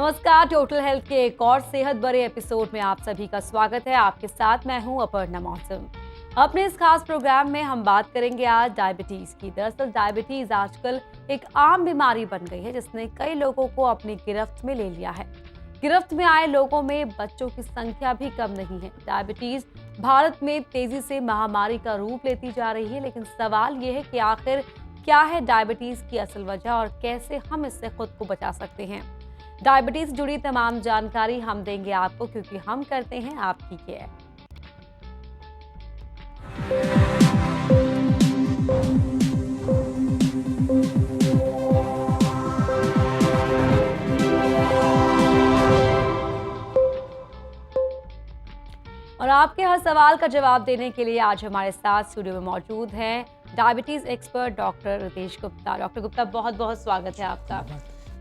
नमस्कार। Total health के एक और सेहत भरे एपिसोड में आप सभी का स्वागत है। आपके साथ मैं हूं अपर्णा मौसम। अपने इस खास प्रोग्राम में हम बात करेंगे आज डायबिटीज की। दरअसल डायबिटीज आजकल एक आम बीमारी बन गई है जिसने कई लोगों को अपनी गिरफ्त में ले लिया है। गिरफ्त में आए लोगों में बच्चों की संख्या भी कम नहीं है। डायबिटीज भारत में तेजी से महामारी का रूप लेती जा रही है, लेकिन सवाल ये है कि आखिर क्या है डायबिटीज की असल वजह और कैसे हम इससे खुद को बचा सकते हैं। डायबिटीज से जुड़ी तमाम जानकारी हम देंगे आपको, क्योंकि हम करते हैं आपकी केयर। और आपके हर सवाल का जवाब देने के लिए आज हमारे साथ स्टूडियो में मौजूद हैं diabetes expert doctor Ritesh Gupta. Doctor Gupta, बहुत बहुत स्वागत है आपका।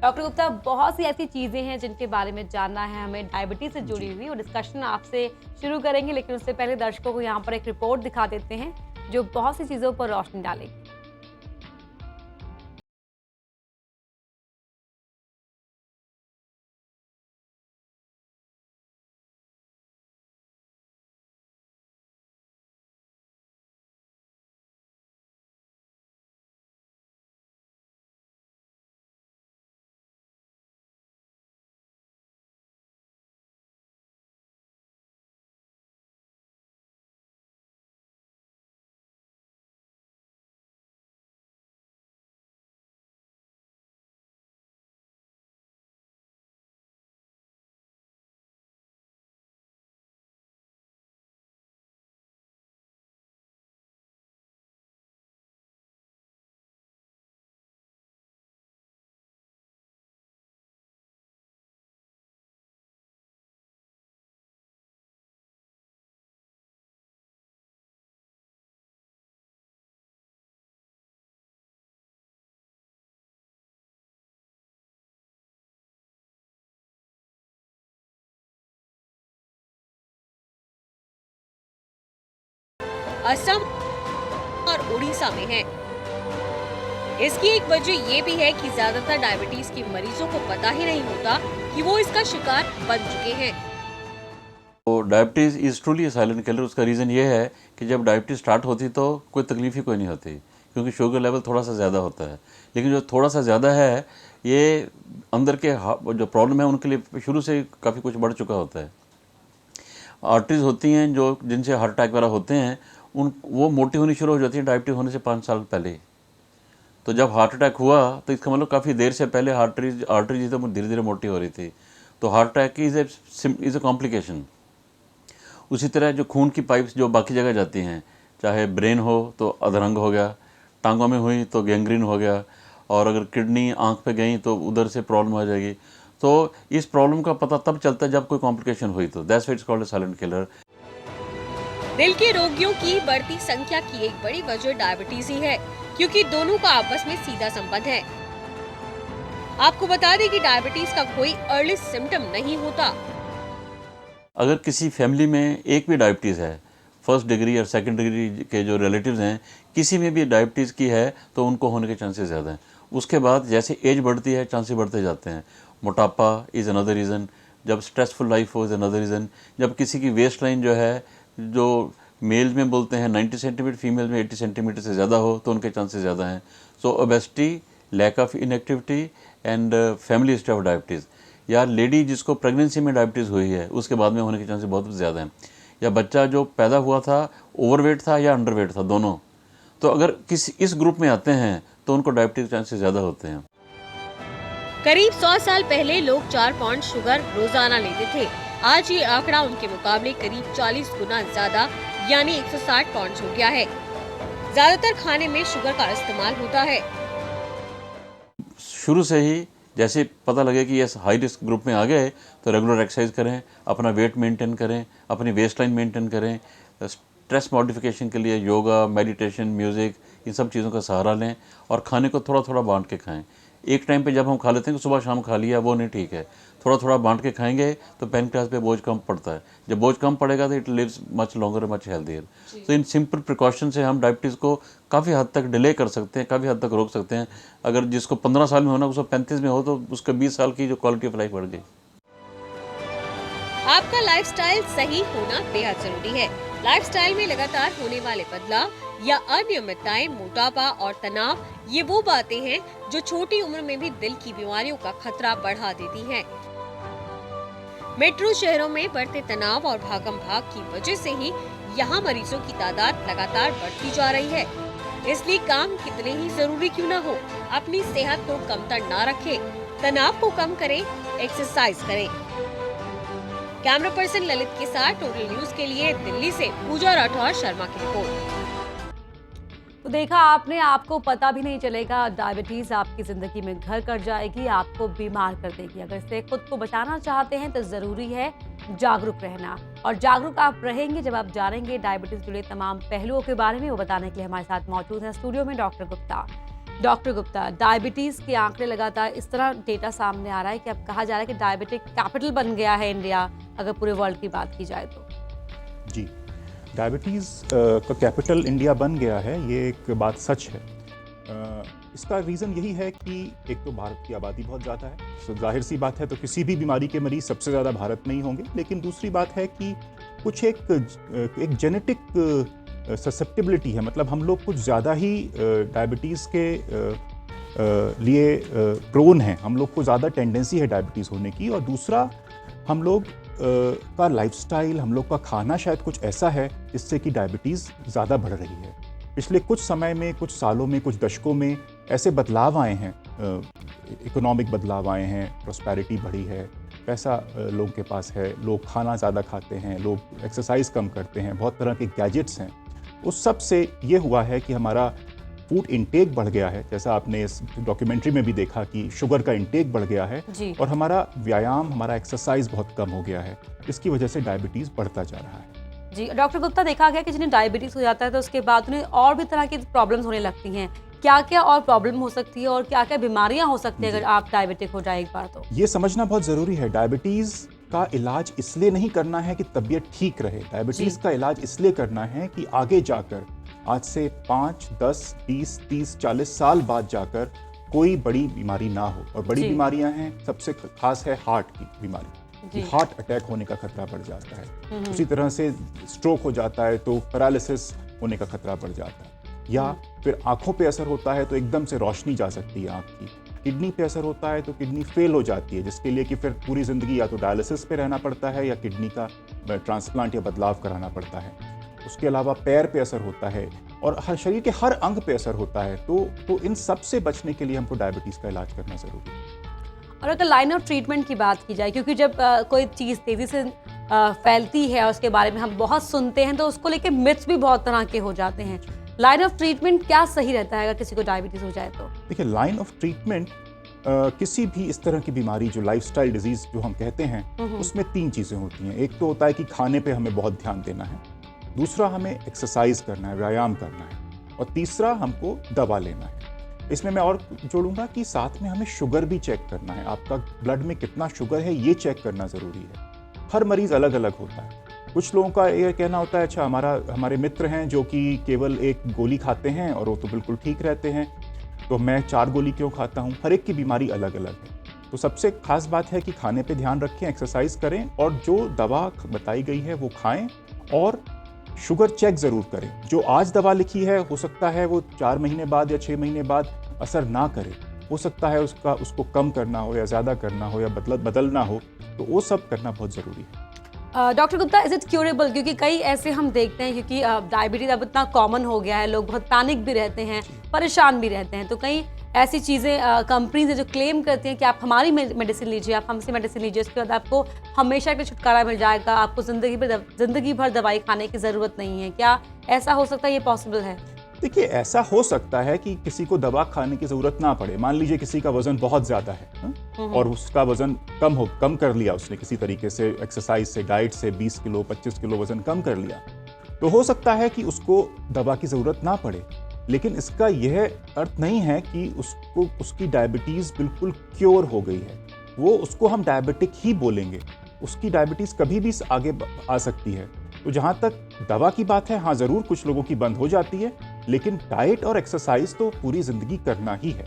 डॉक्टर गुप्ता, बहुत सी ऐसी चीज़ें हैं जिनके बारे में जानना है हमें डायबिटीज से जुड़ी हुई, और डिस्कशन आपसे शुरू करेंगे, लेकिन उससे पहले दर्शकों को यहाँ पर एक रिपोर्ट दिखा देते हैं जो बहुत सी चीज़ों पर रोशनी डालेगी। असम और उड़ीसा में है। इसकी एक वजह ये भी है कि ज्यादातर डायबिटीज के मरीजों को पता ही नहीं होता कि वो इसका शिकार बन चुके हैं। तो diabetes is truly A silent killer. उसका रीज़न ये है कि जब डायबिटीज़ स्टार्ट होती तो कोई तकलीफ ही कोई नहीं होती, क्योंकि शुगर लेवल थोड़ा सा ज़्यादा होता है। लेकिन जो थोड़ा सा ज़्यादा है, ये अंदर के जो प्रॉब्लम है उनके लिए शुरू से काफ़ी कुछ बढ़ चुका होता है। आर्टरीज होती हैं जो जिनसे हार्ट अटैक वगैरह होते हैं, उन वो मोटी होनी शुरू हो जाती है डायबिटीज़ होने से 5 साल पहले। तो जब हार्ट अटैक हुआ तो इसका मतलब काफ़ी देर से पहले आर्टरीज तो धीरे धीरे मोटी हो रही थी। तो heart attack is a complication. उसी तरह जो खून की पाइप्स जो बाकी जगह जाती हैं, चाहे ब्रेन हो तो अधरंग हो गया, टांगों में हुई तो गैंग्रीन हो गया, और अगर किडनी आंख पे गई तो उधर से प्रॉब्लम हो जाएगी। तो इस प्रॉब्लम का पता तब चलता है जब कोई कॉम्प्लिकेशन हुई, तो that's why it's called a silent killer. दिल के रोगियों की बढ़ती संख्या की एक बड़ी वजह डायबिटीज ही है, क्योंकि दोनों का आपस में सीधा संबंध है। आपको बता दें कि डायबिटीज का कोई अर्ली सिम्टम नहीं होता। अगर किसी फैमिली में एक भी डायबिटीज़ है, फर्स्ट डिग्री और सेकंड डिग्री के जो रिलेटिव्स हैं, किसी में भी डायबिटीज़ की है तो उनको होने के चांसेस ज़्यादा हैं। उसके बाद जैसे एज बढ़ती है चांसेस बढ़ते जाते हैं। मोटापा इज़ अनदर रीज़न, जब स्ट्रेसफुल लाइफ हो इज़ अनदर रीज़न, जब किसी की वेस्ट लाइन जो है, जो मेल में बोलते हैं 90 सेंटीमीटर, फीमेल में 80 सेंटीमीटर से ज़्यादा हो तो उनके चांसेस ज़्यादा हैं। So obesity, lack of inactivity and family history of diabetes, या लेडी जिसको प्रेगनेंसी में डायबिटीज़ हुई है उसके बाद में होने के चांसेस बहुत ज़्यादा हैं, या बच्चा जो पैदा हुआ था ओवरवेट था या अंडरवेट था, दोनों। तो अगर किसी इस ग्रुप में आते हैं तो उनको डायबिटीज़ के चांसेस ज़्यादा होते हैं। करीब 100 साल पहले लोग 4 पाउंड शुगर रोजाना लेते थे। आज ये आंकड़ा उनके मुकाबले करीब 40 गुना ज्यादा यानी 160 पाउंड हो गया है। ज्यादातर खाने में शुगर का इस्तेमाल होता है। शुरू से ही जैसे पता लगे कि ये हाई रिस्क ग्रुप में आ गए तो रेगुलर एक्सरसाइज करें, अपना वेट मेंटेन करें, अपनी वेस्ट लाइन मेंटेन करें, स्ट्रेस मॉडिफिकेशन के लिए योगा, मेडिटेशन, म्यूज़िक, इन सब चीज़ों का सहारा लें, और खाने को थोड़ा थोड़ा बांट के खाएं। एक टाइम पे जब हम खा लेते हैं कि सुबह शाम खा लिया, वो नहीं ठीक है। थोड़ा थोड़ा बांट के खाएंगे तो पैनक्रियाज पे बोझ कम पड़ता है। जब बोझ कम पड़ेगा तो it lives much longer, much healthier. तो इन सिंपल प्रिकॉशन से हम डायबिटीज़ को काफ़ी हद तक डिले कर सकते हैं, काफ़ी हद तक रोक सकते हैं। अगर जिसको 15 साल में होना उसको 35 में हो तो उसका 20 साल की जो क्वालिटी ऑफ लाइफ बढ़ गई। आपका लाइफस्टाइल सही होना बेहद जरूरी है। लाइफस्टाइल में लगातार होने वाले बदलाव या अनियमितताएं, मोटापा और तनाव, ये वो बातें हैं जो छोटी उम्र में भी दिल की बीमारियों का खतरा बढ़ा देती हैं। मेट्रो शहरों में बढ़ते तनाव और भागम भाग की वजह से ही यहाँ मरीजों की तादाद लगातार बढ़ती जा रही है। इसलिए काम कितने ही जरूरी क्यों न हो, अपनी सेहत को कमतर ना रखें, तनाव को कम करें, एक्सरसाइज करें। कैमरा पर्सन ललित के साथ टोटल न्यूज के लिए दिल्ली से पूजा राठौर शर्मा की रिपोर्ट। तो देखा आपने, आपको पता भी नहीं चलेगा, डायबिटीज़ आपकी ज़िंदगी में घर कर जाएगी, आपको बीमार कर देगी। अगर इससे खुद को बचाना चाहते हैं तो ज़रूरी है जागरूक रहना, और जागरूक आप रहेंगे जब आप जानेंगे डायबिटीज़ जुड़े तमाम पहलुओं के बारे में। वो बताने के लिए हमारे साथ मौजूद हैं स्टूडियो में doctor Gupta. Doctor Gupta, diabetes के आंकड़े लगातार इस तरह डेटा सामने आ रहा है कि अब कहा जा रहा है कि डायबिटिक कैपिटल बन गया है इंडिया, अगर पूरे वर्ल्ड की बात की जाए तो। जी, डायबिटीज़ का कैपिटल इंडिया बन गया है, ये एक बात सच है। इसका रीज़न यही है कि एक तो भारत की आबादी बहुत ज़्यादा है, तो जाहिर सी बात है तो किसी भी बीमारी के मरीज़ सबसे ज़्यादा भारत में ही होंगे। लेकिन दूसरी बात है कि कुछ एक जेनेटिक ससेप्टिबिलिटी है, मतलब हम लोग कुछ ज़्यादा ही डायबिटीज़ के लिए प्रोन हैं, हम लोग को ज़्यादा टेंडेंसी है डायबिटीज़ होने की। और दूसरा, हम लोग का लाइफस्टाइल, हम लोग का खाना शायद कुछ ऐसा है जिससे कि डायबिटीज़ ज़्यादा बढ़ रही है। पिछले कुछ समय में, कुछ सालों में, कुछ दशकों में ऐसे बदलाव आए हैं, इकोनॉमिक बदलाव आए हैं, प्रॉस्पेरिटी बढ़ी है, पैसा लोगों के पास है, लोग खाना ज़्यादा खाते हैं, लोग एक्सरसाइज कम करते हैं, बहुत तरह के गैजेट्स हैं। उस सब से ये हुआ है कि हमारा फूड इंटेक बढ़ गया है, जैसा आपने इस डॉक्यूमेंट्री में भी देखा कि शुगर का इंटेक बढ़ गया है, और हमारा व्यायाम, हमारा एक्सरसाइज बहुत कम हो गया है, इसकी वजह से डायबिटीज़ बढ़ता जा रहा है। जी डॉक्टर गुप्ता, देखा गया कि जिन्हें डायबिटीज़ हो जाता है तो उसके बाद उन्हें और भी तरह की प्रॉब्लम्स होने लगती हैं। क्या क्या और प्रॉब्लम हो सकती है और क्या क्या बीमारियां हो सकती है अगर आप डायबिटिक हो जाए एक बार तो? ये समझना बहुत ज़रूरी है। डायबिटीज़ का इलाज इसलिए नहीं करना है कि तबीयत ठीक रहे, डायबिटीज़ का इलाज इसलिए करना है कि आगे जाकर, आज से 5, 10, 20, 30, 40 साल बाद जाकर कोई बड़ी बीमारी ना हो। और बड़ी बीमारियां हैं, सबसे खास है हार्ट की बीमारी, हार्ट अटैक होने का खतरा बढ़ जाता है। उसी तरह से स्ट्रोक हो जाता है तो पैरालिसिस होने का खतरा बढ़ जाता है। या फिर आंखों पे असर होता है तो एकदम से रोशनी जा सकती है आंख की। किडनी पे असर होता है तो किडनी फेल हो जाती है, जिसके लिए कि फिर पूरी ज़िंदगी या तो डायलिसिस पे रहना पड़ता है या किडनी का ट्रांसप्लांट या बदलाव कराना पड़ता है। उसके अलावा पैर पे असर होता है और हर शरीर के हर अंग पे असर होता है। तो इन सब से बचने के लिए हमको डायबिटीज़ का इलाज करना ज़रूरी है। और अगर लाइन ऑफ ट्रीटमेंट की बात की जाए, क्योंकि जब कोई चीज़ तेज़ी से फैलती है और उसके बारे में हम बहुत सुनते हैं तो उसको लेके मिथ्स भी बहुत तरह के हो जाते हैं। लाइन ऑफ ट्रीटमेंट क्या सही रहता है अगर किसी को डायबिटीज़ हो जाए तो? देखिए, लाइन ऑफ ट्रीटमेंट किसी भी इस तरह की बीमारी जो लाइफस्टाइल डिजीज़ जो हम कहते हैं, उसमें 3 चीज़ें होती हैं। एक तो होता है कि खाने पे हमें बहुत ध्यान देना है, दूसरा हमें एक्सरसाइज करना है, व्यायाम करना है, और तीसरा हमको दवा लेना है। इसमें मैं और जोड़ूंगा कि साथ में हमें शुगर भी चेक करना है। आपका ब्लड में कितना शुगर है ये चेक करना ज़रूरी है। हर मरीज़ अलग अलग होता है। कुछ लोगों का ये कहना होता है, अच्छा हमारे मित्र हैं जो कि केवल 1 गोली खाते हैं और वो तो बिल्कुल ठीक रहते हैं, तो मैं 4 गोली क्यों खाता हूँ। हर एक की बीमारी अलग अलग है। तो सबसे खास बात है कि खाने पे ध्यान रखें, एक्सरसाइज करें, और जो दवा बताई गई है वो खाएं, और शुगर चेक ज़रूर करें। जो आज दवा लिखी है हो सकता है वो 4 महीने बाद या 6 महीने बाद असर ना करे, हो सकता है उसको कम करना हो या ज़्यादा करना हो या बदलना हो, तो वो सब करना बहुत ज़रूरी है। Doctor Gupta, is it curable? क्योंकि कई ऐसे हम देखते हैं, क्योंकि डायबिटीज़ अब इतना कॉमन हो गया है, लोग बहुत पैनिक भी रहते हैं, परेशान भी रहते हैं, तो कई ऐसी चीज़ें कंपनीज है जो क्लेम करती हैं कि आप हमारी मेडिसिन लीजिए, आप हमसे मेडिसिन लीजिए, उसके बाद आपको हमेशा के छुटकारा मिल जाएगा, आपको ज़िंदगी भर दवाई खाने की ज़रूरत नहीं है। क्या ऐसा हो सकता है? ये पॉसिबल है? देखिए, ऐसा हो सकता है कि किसी को दवा खाने की ज़रूरत ना पड़े। मान लीजिए किसी का वज़न बहुत ज़्यादा है और उसका वज़न कम कर लिया उसने किसी तरीके से, एक्सरसाइज से, डाइट से 20 किलो 25 किलो वज़न कम कर लिया, तो हो सकता है कि उसको दवा की ज़रूरत ना पड़े। लेकिन इसका यह अर्थ नहीं है कि उसकी डायबिटीज़ बिल्कुल क्योर हो गई है। वो उसको हम डायबिटिक ही बोलेंगे, उसकी डायबिटीज़ कभी भी आगे आ सकती है। तो जहाँ तक दवा की बात है, हाँ ज़रूर कुछ लोगों की बंद हो जाती है, लेकिन डाइट और एक्सरसाइज तो पूरी ज़िंदगी करना ही है।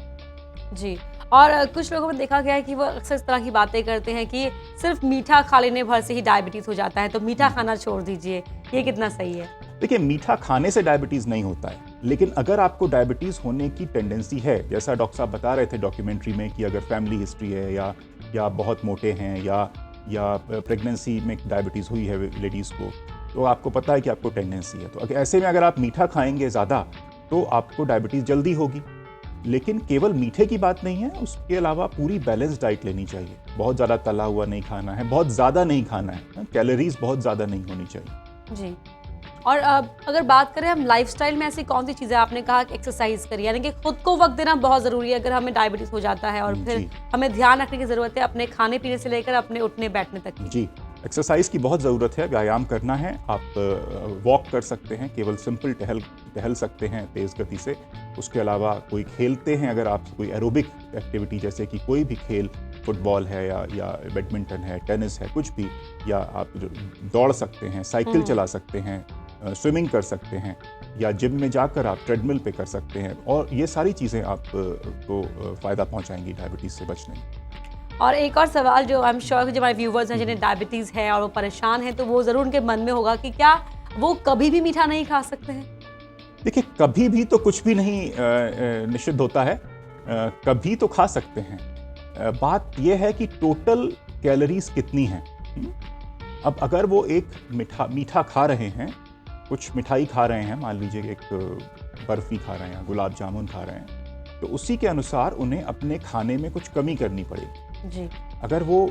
जी। और कुछ लोगों में देखा गया है कि वो अक्सर इस तरह की बातें करते हैं कि सिर्फ मीठा खा लेने भर से ही डायबिटीज़ हो जाता है, तो मीठा खाना छोड़ दीजिए, ये कितना सही है? देखिए, मीठा खाने से डायबिटीज़ नहीं होता है, लेकिन अगर आपको डायबिटीज़ होने की टेंडेंसी है, जैसा डॉक्टर साहब बता रहे थे डॉक्यूमेंट्री में कि अगर फैमिली हिस्ट्री है या बहुत मोटे हैं या प्रेगनेंसी में डायबिटीज़ हुई है लेडीज़ को, तो आपको पता है कि आपको टेंडेंसी है। तो ऐसे में अगर आप मीठा खाएंगे ज़्यादा तो आपको डायबिटीज़ जल्दी होगी। लेकिन केवल मीठे की बात नहीं है, उसके अलावा पूरी बैलेंस डाइट लेनी चाहिए। बहुत ज़्यादा तला हुआ नहीं खाना है, बहुत ज़्यादा नहीं खाना है, कैलोरीज बहुत ज़्यादा नहीं होनी चाहिए। जी। और अगर बात करें हम लाइफस्टाइल में, ऐसी कौन सी चीज़ें, आपने कहा कि एक्सरसाइज करिए, यानी कि खुद को वक्त देना बहुत ज़रूरी है अगर हमें डायबिटीज़ हो जाता है, और फिर जी। हमें ध्यान रखने की ज़रूरत है अपने खाने पीने से लेकर अपने उठने बैठने तक की। जी, एक्सरसाइज की बहुत ज़रूरत है, व्यायाम करना है। आप वॉक कर सकते हैं, केवल सिंपल टहल सकते हैं तेज़ गति से। उसके अलावा कोई खेलते हैं, अगर आप कोई एरोबिक एक्टिविटी जैसे कि कोई भी खेल, फुटबॉल है या बैडमिंटन है, टेनिस है, कुछ भी, या आप दौड़ सकते हैं, साइकिल चला सकते हैं, स्विमिंग कर सकते हैं, या जिम में जाकर आप ट्रेडमिल पे कर सकते हैं, और ये सारी चीज़ें आपको फ़ायदा पहुंचाएंगी डायबिटीज़ से बचने में। और एक और सवाल जो आई एम श्योर कि जो हमारे व्यूवर्स हैं जिन्हें डायबिटीज़ है और वो परेशान हैं, तो वो ज़रूर उनके मन में होगा कि क्या वो कभी भी मीठा नहीं खा सकते हैं? देखिए, कभी भी तो कुछ भी नहीं निषिद्ध होता है, कभी तो खा सकते हैं। बात यह है कि टोटल कैलोरीज कितनी हैं। अब अगर वो एक मीठा खा रहे हैं, कुछ मिठाई खा रहे हैं, मान लीजिए एक बर्फ़ी खा रहे हैं, गुलाब जामुन खा रहे हैं, तो उसी के अनुसार उन्हें अपने खाने में कुछ कमी करनी पड़ेगी। जी। अगर वो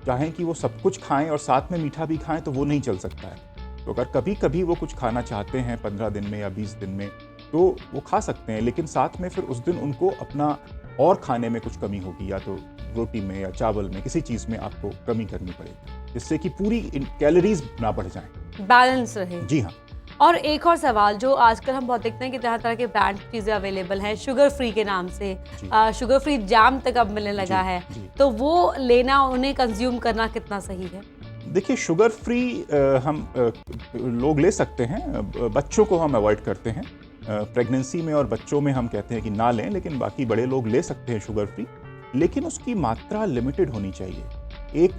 चाहें कि वो सब कुछ खाएं और साथ में मीठा भी खाएं, तो वो नहीं चल सकता है। तो अगर कभी कभी वो कुछ खाना चाहते हैं 15 दिन में या 20 दिन में, तो वो खा सकते हैं, लेकिन साथ में फिर उस दिन उनको अपना और खाने में कुछ कमी होगी, या तो रोटी में या चावल में, किसी चीज़ में आपको कमी करनी पड़ेगी, जिससे कि पूरी कैलोरीज ना बढ़ जाएं। बैलेंस रहे। जी हाँ। और एक और सवाल जो आजकल हम बहुत देखते हैं कि तरह तरह के ब्रांड चीज़ें अवेलेबल हैं शुगर फ्री के नाम से, शुगर फ्री जैम तक अब मिलने लगा है, तो वो लेना, उन्हें कंज्यूम करना कितना सही है? देखिए, शुगर फ्री हम लोग ले सकते हैं, बच्चों को हम अवॉइड करते हैं। प्रेगनेंसी में और बच्चों में हम कहते हैं कि ना लें, लेकिन बाकी बड़े लोग ले सकते हैं शुगर फ्री, लेकिन उसकी मात्रा लिमिटेड होनी चाहिए। एक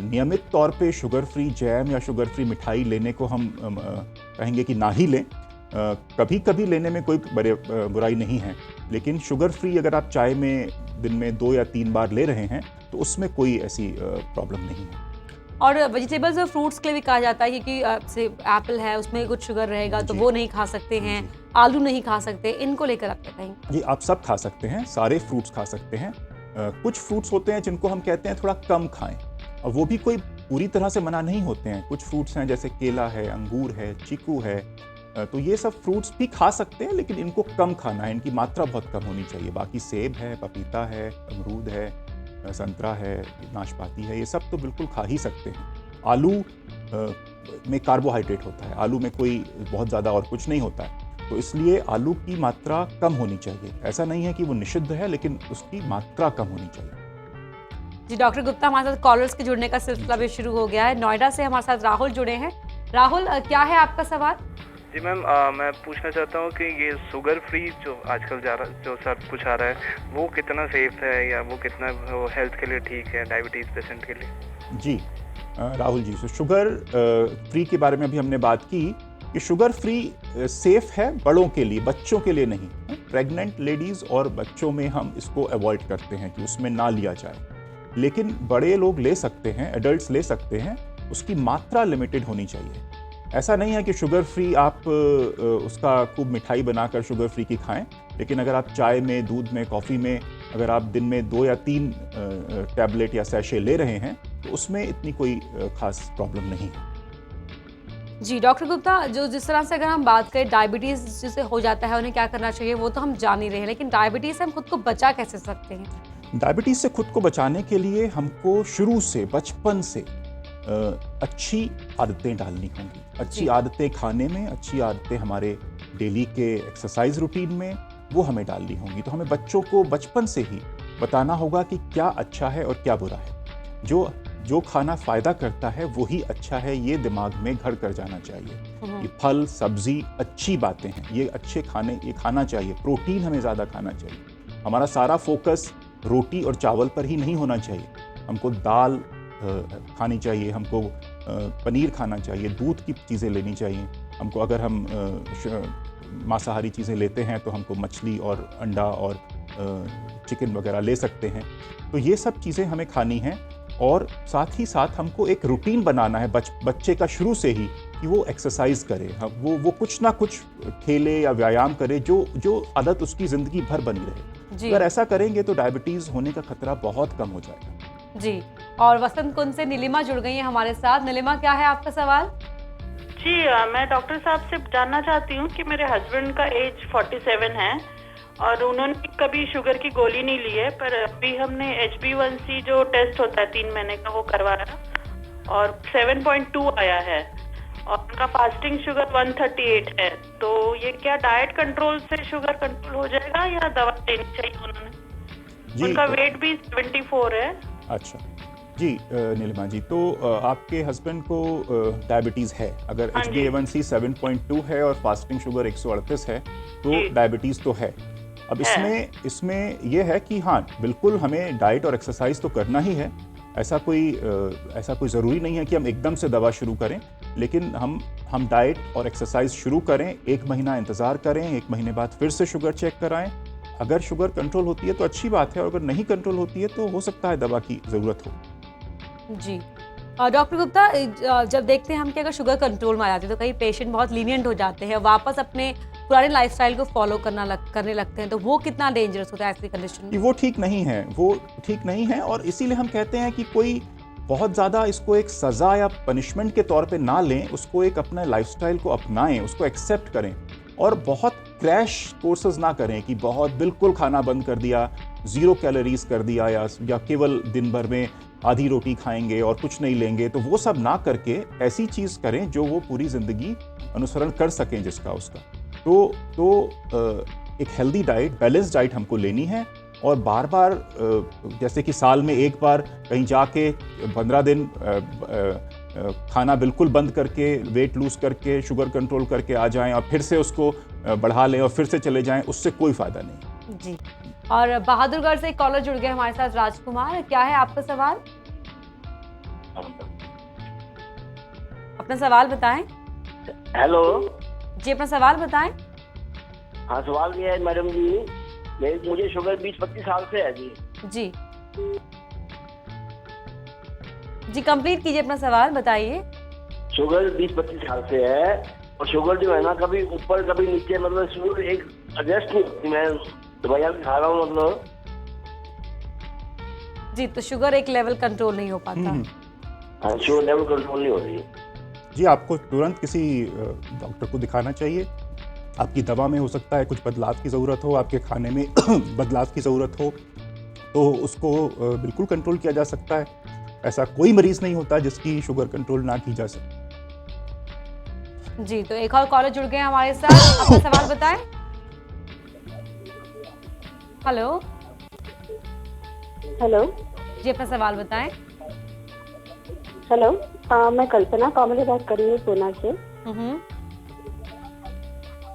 नियमित तौर पे शुगर फ्री जैम या शुगर फ्री मिठाई लेने को हम कहेंगे कि ना ही लें। कभी कभी लेने में कोई बुराई नहीं है, लेकिन शुगर फ्री अगर आप चाय में दिन में 2 या 3 बार ले रहे हैं, तो उसमें कोई ऐसी प्रॉब्लम नहीं है। और वेजिटेबल्स और फ्रूट्स के लिए भी कहा जाता है कि जैसे एप्पल है उसमें कुछ शुगर रहेगा, तो वो नहीं खा सकते हैं, आलू नहीं खा सकते, इनको लेकर आप क्या कहेंगे? जी, आप सब खा सकते हैं, सारे फ्रूट्स खा सकते हैं। कुछ फ्रूट्स होते हैं जिनको हम कहते हैं थोड़ा कम खाएं, और वो भी कोई पूरी तरह से मना नहीं होते हैं। कुछ फ्रूट्स हैं जैसे केला है, अंगूर है, चीकू है, तो ये सब फ्रूट्स भी खा सकते हैं, लेकिन इनको कम खाना है, इनकी मात्रा बहुत कम होनी चाहिए। बाकी सेब है, पपीता है, अमरूद है, संतरा है, नाशपाती है, ये सब तो बिल्कुल खा ही सकते हैं। आलू में कार्बोहाइड्रेट होता है, आलू में कोई बहुत ज़्यादा और कुछ नहीं होता है, तो इसलिए आलू की मात्रा कम होनी चाहिए। ऐसा नहीं है कि वो निषिद्ध है, लेकिन उसकी मात्रा कम होनी चाहिए। जी, डॉक्टर गुप्ता, हमारे साथ कॉलर्स के जुड़ने का सिलसिला भी शुरू हो गया है। नोएडा से हमारे साथ राहुल जुड़े हैं। राहुल, क्या है आपका सवाल? जी मैम, मैं पूछना चाहता हूँ कि ये शुगर फ्री जो आजकल जो सब कुछ आ रहा है, वो कितना सेफ है, या वो कितना हेल्थ के लिए ठीक है डायबिटीज़ पेशेंट के लिए? जी राहुल जी, तो शुगर फ्री के बारे में अभी हमने बात की कि शुगर फ्री सेफ है बड़ों के लिए, बच्चों के लिए नहीं। प्रेग्नेंट लेडीज़ और बच्चों में हम इसको अवॉइड करते हैं कि उसमें ना लिया जाए, लेकिन बड़े लोग ले सकते हैं, एडल्ट्स ले सकते हैं, उसकी मात्रा लिमिटेड होनी चाहिए। ऐसा नहीं है कि शुगर फ्री आप उसका खूब मिठाई बनाकर शुगर फ्री की खाएं, लेकिन अगर आप चाय में, दूध में, कॉफ़ी में अगर आप दिन में 2 या 3 टैबलेट या सैशे ले रहे हैं, तो उसमें इतनी कोई खास प्रॉब्लम नहीं है। जी, डॉक्टर गुप्ता, जो जिस तरह से अगर हम बात करें डायबिटीज़ जिसे हो जाता है उन्हें क्या करना चाहिए, वो तो हम जान ही रहे हैं, लेकिन डायबिटीज़ से हम खुद को बचा कैसे सकते हैं? डायबिटीज़ से खुद को बचाने के लिए हमको शुरू से, बचपन से अच्छी आदतें डालनी होंगी। अच्छी आदतें खाने में, अच्छी आदतें हमारे डेली के एक्सरसाइज रूटीन में, वो हमें डालनी होंगी। तो हमें बच्चों को बचपन से ही बताना होगा कि क्या अच्छा है और क्या बुरा है। जो खाना फ़ायदा करता है वही अच्छा है, ये दिमाग में घर कर जाना चाहिए। ये फल सब्ज़ी अच्छी बातें हैं, ये अच्छे खाने ये खाना चाहिए। प्रोटीन हमें ज़्यादा खाना चाहिए। हमारा सारा फोकस रोटी और चावल पर ही नहीं होना चाहिए। हमको दाल खानी चाहिए, हमको पनीर खाना चाहिए, दूध की चीज़ें लेनी चाहिए। हमको अगर हम मांसाहारी चीज़ें लेते हैं तो हमको मछली और अंडा और चिकन वगैरह ले सकते हैं। तो ये सब चीज़ें हमें खानी हैं और साथ ही साथ हमको एक रूटीन बनाना है बच्चे का शुरू से ही कि वो एक्सरसाइज करे, वो कुछ ना कुछ खेले या व्यायाम करे जो आदत उसकी ज़िंदगी भर बनी रहे। अगर ऐसा करेंगे तो डायबिटीज़ होने का खतरा बहुत कम हो जाएगा। जी, और वसंत कुंज से नीलिमा जुड़ गई है हमारे साथ। नीलिमा, क्या है आपका सवाल? जी, मैं डॉक्टर साहब से जानना चाहती हूँ कि मेरे हस्बैंड का एज 47 है और उन्होंने कभी शुगर की गोली नहीं ली है, पर अभी हमने HbA1c जो टेस्ट होता है 3 महीने का वो करवाया और 7.2 आया है और उनका फास्टिंग शुगर 138 है। तो ये क्या डाइट कंट्रोल से शुगर कंट्रोल हो जाएगा या दवा लेनी चाहिए उन्होंने? उनका वेट भी 74 है। अच्छा जी, नीलिमा जी, तो आपके हस्बैंड को डायबिटीज़ है। अगर HbA1c 7.2 है और फास्टिंग शुगर 138 है तो डायबिटीज़ तो है। अब इसमें यह है कि हाँ, बिल्कुल हमें डाइट और एक्सरसाइज तो करना ही है। ऐसा कोई ज़रूरी नहीं है कि हम एकदम से दवा शुरू करें, लेकिन हम डाइट और एक्सरसाइज शुरू करें, 1 महीना इंतज़ार करें, 1 महीने बाद फिर से शुगर चेक कराएं। अगर शुगर कंट्रोल होती है तो अच्छी बात है और अगर नहीं कंट्रोल होती है तो हो सकता है दवा की ज़रूरत हो। जी, डॉक्टर गुप्ता, जब देखते हैं हम कि अगर शुगर कंट्रोल में आ जाती है तो कई पेशेंट बहुत लीनियंट हो जाते हैं, वापस अपने पुराने लाइफस्टाइल को फॉलो करने लगते हैं, तो वो कितना डेंजरस होता है ऐसी कंडीशन में? वो ठीक नहीं है और इसीलिए हम कहते हैं कि कोई बहुत ज़्यादा इसको एक सज़ा या पनिशमेंट के तौर पे ना लें, उसको एक अपने लाइफस्टाइल को अपनाएं, उसको एक्सेप्ट करें और बहुत क्रैश कोर्सेज ना करें कि बहुत बिल्कुल खाना बंद कर दिया, 0 कैलोरीज कर दिया या केवल दिन भर में आधी रोटी खाएंगे और कुछ नहीं लेंगे। तो वो सब ना करके ऐसी चीज़ करें जो वो पूरी ज़िंदगी अनुसरण कर सकें जिसका उसका। तो एक हेल्दी डाइट, बैलेंस डाइट हमको लेनी है और बार बार जैसे कि साल में एक बार कहीं जाके 15 दिन खाना बिल्कुल बंद करके वेट लूज करके शुगर कंट्रोल करके आ जाएं और फिर से उसको बढ़ा लें और फिर से चले जाएं, उससे कोई फ़ायदा नहीं। जी, और बहादुरगढ़ से एक कॉलर जुड़ गए हमारे साथ, राजकुमार, क्या है आपका सवाल? अपना सवाल बताएं। हेलो जी, अपना सवाल बताएं। हाँ, सवाल ये है मैडम जी, मुझे शुगर 20-25 साल से है जी। जी, कंप्लीट कीजिए अपना सवाल, बताइए। शुगर 20-25 साल से है और शुगर जो है ना कभी ऊपर कभी नीचे, मतलब शुगर एक एडजस्ट नहीं होती। मैं दवाइयाँ भी खा रहा हूँ मतलब। जी, तो शुगर एक लेवल कंट्रोल नहीं हो पाता। हाँ, शुगर लेवल कंट्रोल नहीं हो रही। जी, आपको तुरंत किसी डॉक्टर को दिखाना चाहिए। आपकी दवा में हो सकता है कुछ बदलाव की ज़रूरत हो, आपके खाने में बदलाव की ज़रूरत हो, तो उसको बिल्कुल कंट्रोल किया जा सकता है। ऐसा कोई मरीज़ नहीं होता जिसकी शुगर कंट्रोल ना की जा सके। जी, तो एक और कॉलर जुड़ गए हमारे साथ, अपना सवाल बताएं। हेलो जी, अपना सवाल बताएं। हेलो, मैं कल्पना कामले बात कर रही हूँ पूना से।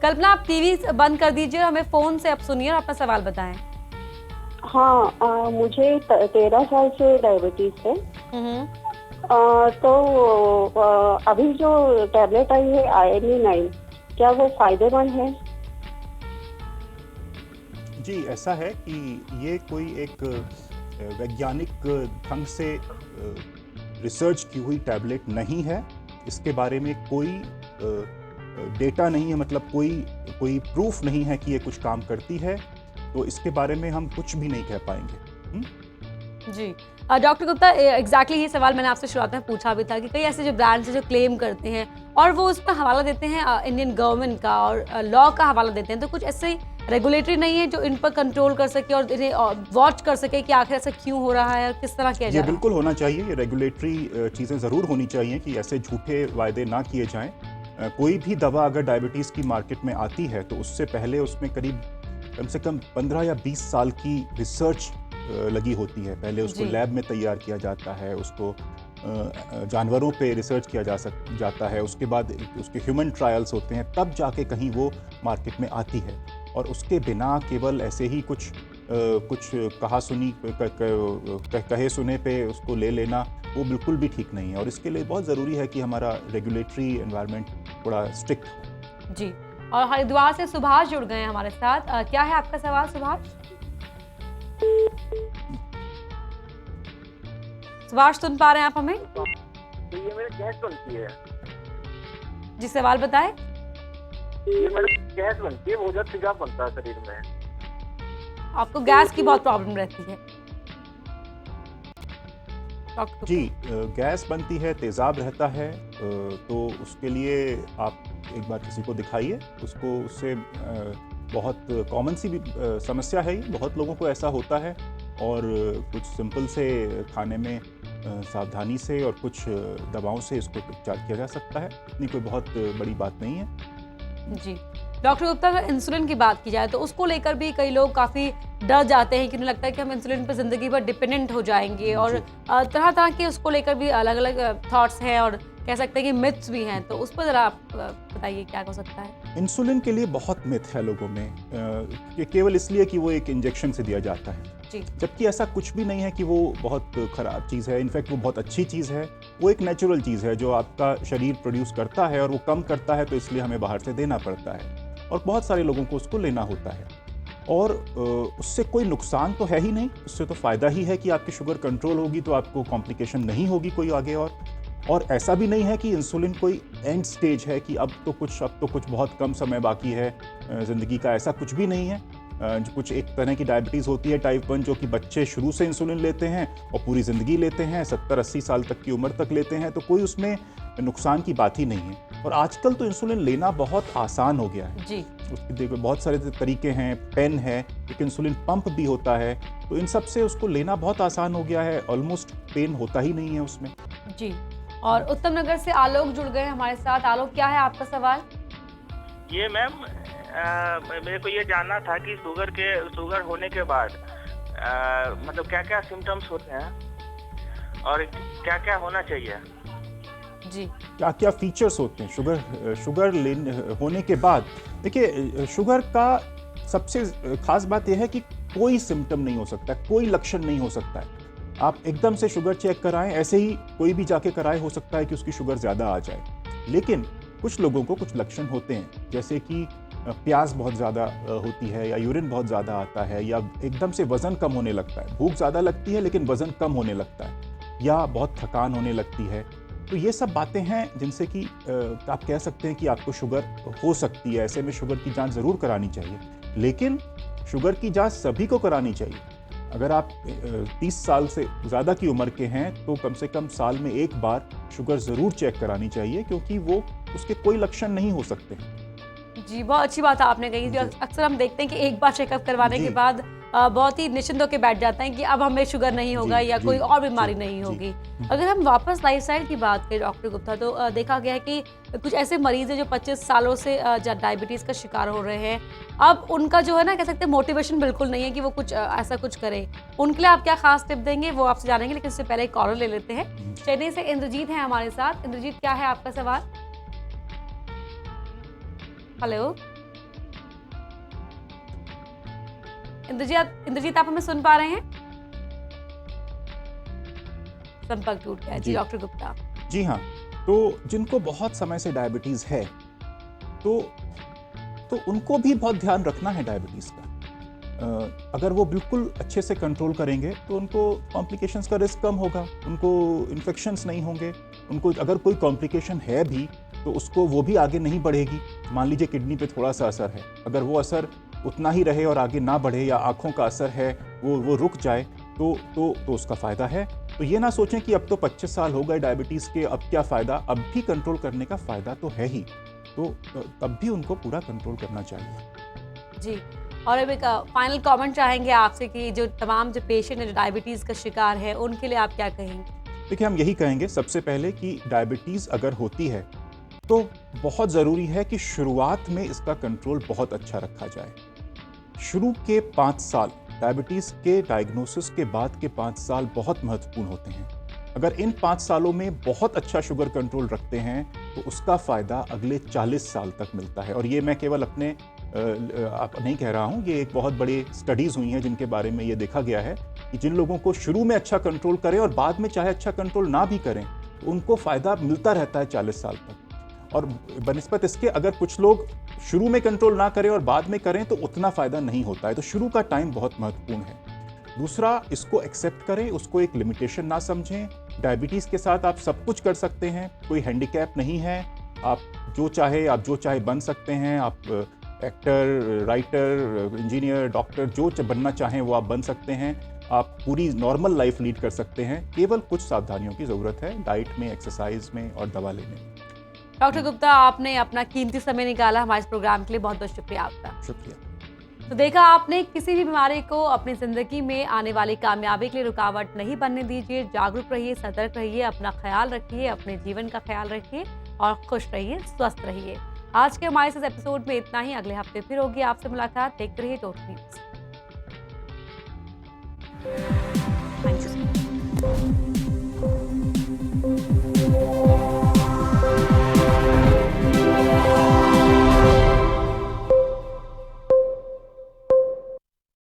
कल्पना, आप टीवी बंद कर दीजिए और हमें फोन से आप सुनिए और अपना सवाल बताएं। हाँ, मुझे 13 साल से डायबिटीज है। तो अभी जो टैबलेट आई है INE-9, क्या वो फायदेमंद है? जी, ऐसा है कि ये कोई एक वैज्ञानिक ढंग से रिसर्च की हुई टैबलेट नहीं है। इसके बारे में कोई डेटा नहीं है, मतलब कोई प्रूफ नहीं है कि ये कुछ काम करती है, तो इसके बारे में हम कुछ भी नहीं कह पाएंगे। जी, डॉक्टर गुप्ता, एग्जैक्टली ये सवाल मैंने आपसे शुरुआत में पूछा भी था कि कई ऐसे जो ब्रांड्स हैं जो क्लेम करते हैं और वो उस पर हवाला देते हैं इंडियन गवर्नमेंट का और लॉ का हवाला देते हैं, तो कुछ ऐसे रेगुलेटरी नहीं है जो इन पर कंट्रोल कर सके और इन्हें वॉच कर सके कि आखिर ऐसा क्यों हो रहा है और किस तरह किया जा रहा है? बिल्कुल होना चाहिए, ये रेगुलेटरी चीज़ें ज़रूर होनी चाहिए कि ऐसे झूठे वायदे ना किए जाएं। कोई भी दवा अगर डायबिटीज़ की मार्केट में आती है तो उससे पहले उसमें कम से कम 15 या 20 साल की रिसर्च लगी होती है। पहले उसको जी। लैब में तैयार किया जाता है, उसको जानवरों पे रिसर्च किया जाता है, उसके बाद उसके ह्यूमन ट्रायल्स होते हैं, तब जाके कहीं वो मार्केट में आती है। और उसके बिना केवल ऐसे ही कुछ कहा सुनी कहे सुने पे उसको ले लेना वो बिल्कुल भी ठीक नहीं है। और इसके लिए बहुत ज़रूरी है कि हमारा रेगुलेटरी एनवायरनमेंट थोड़ा स्ट्रिक्ट हो। जी। और हरिद्वार से सुभाष जुड़ गए हैं हमारे साथ। क्या है आपका सवाल सुभाष? सुभाष सुन पा रहे हैं आप हमें? तो ये मेरे गैस बनती है, जी सवाल बताएं। ये मेरे गैस बनती है, बहुत ज्यादा तेजाब बनता है शरीर में। आपको गैस की बहुत प्रॉब्लम रहती है डॉक्टर? जी, गैस बनती है, तेज़ाब रहता है, तो उसके लिए आप एक बार किसी को दिखाइए। उससे बहुत कॉमन सी भी समस्या है, ये बहुत लोगों को ऐसा होता है। और कुछ सिंपल से खाने में सावधानी से और कुछ दवाओं से इसको उपचार किया जा सकता है। इतनी कोई बहुत बड़ी बात नहीं है। जी डॉक्टर गुप्ता, अगर इंसुलिन की बात की जाए तो उसको लेकर भी कई लोग काफ़ी डर जाते हैं कि उन्हें लगता है कि हम इंसुलिन पर ज़िंदगी भर डिपेंडेंट हो जाएंगे। और तरह तरह के उसको लेकर भी अलग अलग थॉट्स हैं और कह सकते हैं कि मिथ्स भी हैं। तो उस पर ज़रा आप बताइए क्या हो सकता है? इंसुलिन के लिए बहुत मिथ है लोगों में, कि केवल इसलिए कि वो एक इंजेक्शन से दिया जाता है, जबकि ऐसा कुछ भी नहीं है कि वो बहुत ख़राब चीज़ है। इनफैक्ट वो बहुत अच्छी चीज़ है। वो एक नेचुरल चीज़ है जो आपका शरीर प्रोड्यूस करता है, और वो कम करता है तो इसलिए हमें बाहर से देना पड़ता है, और बहुत सारे लोगों को उसको लेना होता है। और उससे कोई नुकसान तो है ही नहीं, उससे तो फ़ायदा ही है कि आपकी शुगर कंट्रोल होगी तो आपको कॉम्प्लिकेशन नहीं होगी कोई आगे। और ऐसा भी नहीं है कि इंसुलिन कोई एंड स्टेज है कि अब तो कुछ बहुत कम समय बाकी है ज़िंदगी का, ऐसा कुछ भी नहीं है। कुछ एक तरह की डायबिटीज़ होती है टाइप 1, जो कि बच्चे शुरू से इंसुलिन लेते हैं और पूरी ज़िंदगी लेते हैं, 70-80 साल तक की उम्र तक लेते हैं, तो कोई उसमें नुकसान की बात ही नहीं है। और आजकल तो इंसुलिन लेना बहुत आसान हो गया है। जी। उसके देखो बहुत सारे तरीके हैं, पेन है, एक इंसुलिन पंप भी होता है, तो इन सब से उसको लेना बहुत आसान हो गया है। ऑलमोस्ट पेन होता ही नहीं है उसमें। जी। और उत्तम नगर से आलोक जुड़ गए हमारे साथ। आलोक, क्या है आपका सवाल? ये मैम मेरे को ये जानना था कि शुगर होने के बाद मतलब क्या क्या सिम्टम्स होते हैं और क्या क्या होना चाहिए? जी। क्या क्या फीचर्स होते हैं शुगर होने के बाद? देखिए, शुगर का सबसे खास बात यह है कि कोई सिम्टम नहीं हो सकता, कोई लक्षण नहीं हो सकता है। आप एकदम से शुगर चेक कराएं, ऐसे ही कोई भी जाके कराए, हो सकता है कि उसकी शुगर ज़्यादा आ जाए। लेकिन कुछ लोगों को कुछ लक्षण होते हैं, जैसे कि प्यास बहुत ज़्यादा होती है, या यूरिन बहुत ज़्यादा आता है, या एकदम से वज़न कम होने लगता है। भूख ज़्यादा लगती है लेकिन वज़न कम होने लगता है, या बहुत थकान होने लगती है। तो ये सब बातें हैं जिनसे कि आप कह सकते हैं कि आपको शुगर हो सकती है। ऐसे में शुगर की जांच ज़रूर करानी चाहिए, लेकिन शुगर की जांच सभी को करानी चाहिए। अगर आप 30 साल से ज़्यादा की उम्र के हैं तो कम से कम साल में एक बार शुगर ज़रूर चेक करानी चाहिए, क्योंकि वो उसके कोई लक्षण नहीं हो सकते। जी, बहुत अच्छी बात आपने कही। जो अक्सर हम देखते हैं कि एक बार चेकअप करवाने के बाद बहुत ही निश्चिंत होकर बैठ जाते हैं कि अब हमें शुगर नहीं होगा या कोई और बीमारी नहीं होगी। अगर हम वापस लाइफस्टाइल की बात करें डॉक्टर गुप्ता, तो देखा गया है कि कुछ ऐसे मरीज हैं जो 25 सालों से डायबिटीज़ का शिकार हो रहे हैं। अब उनका जो है ना, कह सकते हैं मोटिवेशन बिल्कुल नहीं है कि वो कुछ ऐसा कुछ करें। उनके लिए आप क्या खास टिप देंगे, वो आपसे जानेंगे, लेकिन उससे पहले एक कॉलर ले लेते हैं। चेन्नई से इंद्रजीत हैं हमारे साथ। इंद्रजीत, क्या है आपका सवाल? हेलो इंद्रजीत, आप हमें सुन पा रहे हैं? संपर्क टूट गया। जी डॉक्टर गुप्ता। जी हाँ, तो जिनको बहुत समय से डायबिटीज़ है तो उनको भी बहुत ध्यान रखना है डायबिटीज़ का। अगर वो बिल्कुल अच्छे से कंट्रोल करेंगे तो उनको कॉम्प्लिकेशंस का रिस्क कम होगा, उनको इन्फेक्शंस नहीं होंगे। उनको अगर कोई कॉम्प्लिकेशन है भी तो उसको वो भी आगे नहीं बढ़ेगी। मान लीजिए किडनी पे थोड़ा सा असर है, अगर वो असर उतना ही रहे और आगे ना बढ़े, या आँखों का असर है वो रुक जाए, तो उसका फ़ायदा है। तो ये ना सोचें कि अब तो 25 साल हो गए डायबिटीज़ के, अब क्या फ़ायदा। अब भी कंट्रोल करने का फ़ायदा तो है ही, तो तब भी उनको पूरा कंट्रोल करना चाहिए। जी। और अब एक फाइनल कमेंट चाहेंगे आपसे कि जो तमाम जो पेशेंट है जो डायबिटीज़ का शिकार है, उनके लिए आप क्या कहेंगे? देखिए, हम यही कहेंगे सबसे पहले कि डायबिटीज़ अगर होती है तो बहुत ज़रूरी है कि शुरुआत में इसका कंट्रोल बहुत अच्छा रखा जाए। शुरू के 5 साल डायबिटीज़ के डायग्नोसिस के बाद के 5 साल बहुत महत्वपूर्ण होते हैं। अगर इन 5 सालों में बहुत अच्छा शुगर कंट्रोल रखते हैं तो उसका फ़ायदा अगले 40 साल तक मिलता है। और ये मैं केवल अपने आप नहीं कह रहा हूँ, ये एक बहुत बड़ी स्टडीज़ हुई हैं जिनके बारे में ये देखा गया है कि जिन लोगों को शुरू में अच्छा कंट्रोल करें और बाद में चाहे अच्छा कंट्रोल ना भी करें तो उनको फ़ायदा मिलता रहता है 40 साल तक। और बनिस्बत इसके अगर कुछ लोग शुरू में कंट्रोल ना करें और बाद में करें तो उतना फ़ायदा नहीं होता है। तो शुरू का टाइम बहुत महत्वपूर्ण है। दूसरा, इसको एक्सेप्ट करें, उसको एक लिमिटेशन ना समझें। डायबिटीज़ के साथ आप सब कुछ कर सकते हैं, कोई हैंडीकैप नहीं है। आप जो चाहे बन सकते हैं। आप एक्टर, राइटर, इंजीनियर, डॉक्टर जो बनना चाहें वो आप बन सकते हैं। आप पूरी नॉर्मल लाइफ लीड कर सकते हैं। केवल कुछ सावधानियों की ज़रूरत है, डाइट में, एक्सरसाइज में और दवा लेने में। डॉक्टर गुप्ता, आपने अपना कीमती समय निकाला हमारे इस प्रोग्राम के लिए, बहुत बहुत शुक्रिया आपका। शुक्रिया। तो देखा आपने, किसी भी बीमारी को अपनी जिंदगी में आने वाली कामयाबी के लिए रुकावट नहीं बनने दीजिए। जागरूक रहिए, सतर्क रहिए, अपना ख्याल रखिए, अपने जीवन का ख्याल रखिए और खुश रहिए, स्वस्थ रहिए। आज के हमारे इस एपिसोड में इतना ही। अगले हफ्ते फिर होगी आपसे मुलाकात। देखते रहिए टॉप न्यूज़।